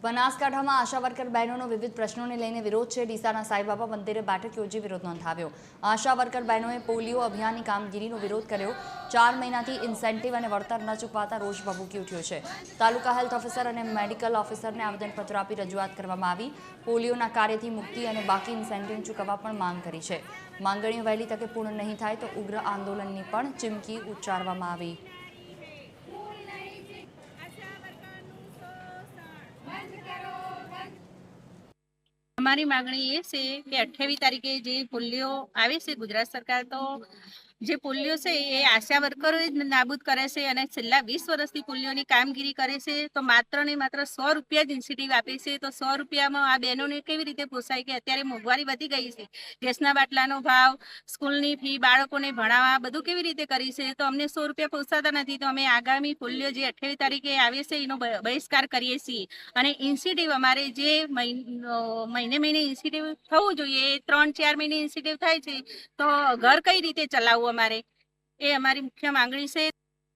બનાસકાંઠામાં આશા વર્કર બહેનોનો વિવિધ પ્રશ્નોને લઈને વિરોધ છે। ડીસાના સાંઈબાબા મંદિરે બેઠક યોજી વિરોધ નોંધાવ્યો। આશા વર્કર બહેનોએ પોલિયો અભિયાનની કામગીરીનો વિરોધ કર્યો। 4 મહિનાથી ઇન્સેન્ટિવ અને વળતર ન ચૂકવાતા રોષ ભભૂકી ઉઠ્યો છે। તાલુકા હેલ્થ ઓફિસર અને મેડિકલ ઓફિસરને આવેદનપત્ર આપી રજૂઆત કરવામાં આવી। પોલિયોના કાર્યથી મુક્તિ અને બાકી ઇન્સેન્ટિવ ચૂકવવા પણ માંગ કરી છે। માંગણીઓ વહેલી તકે પૂર્ણ નહીં થાય તો ઉગ્ર આંદોલનની પણ ચીમકી ઉચ્ચારવામાં આવી। हमारी मांगनी ये से कि 28 तारीखे जे पोलियो आवे से गुजरात सरकार तो जे पोलियो से ये आशा वर्करो नाबूद करे से અને છેલ્લા 20 વર્ષથી પોલિયોની કામગીરી કરે છે। તો માત્ર ને માત્ર 100 રૂપિયા જ ઇન્સેન્ટિવ આપે છે। તો 100 રૂપિયામાં આ બહેનોને કેવી રીતે પોસાય કે અત્યારે મોંઘવારી વધી ગઈ છે। ગેસના બાટલાનો ભાવ, સ્કૂલની ફી, બાળકોને ભણાવવા બધું કેવી રીતે કરી છે। તો અમને 100 રૂપિયા પોસાતા નથી। તો અમે આગામી પોલિયો જે 28 તારીખે આવે છે એનો બહિષ્કાર કરીએ છીએ। અને ઇન્સેન્ટિવ અમારે જે મહિને ઇન્સેન્ટિવ થવું જોઈએ 3-4 મહિને ઇન્સેન્ટિવ થાય છે। તો ઘર કઈ રીતે ચલાવવું અમારે એ અમારી મુખ્ય માંગણી છે।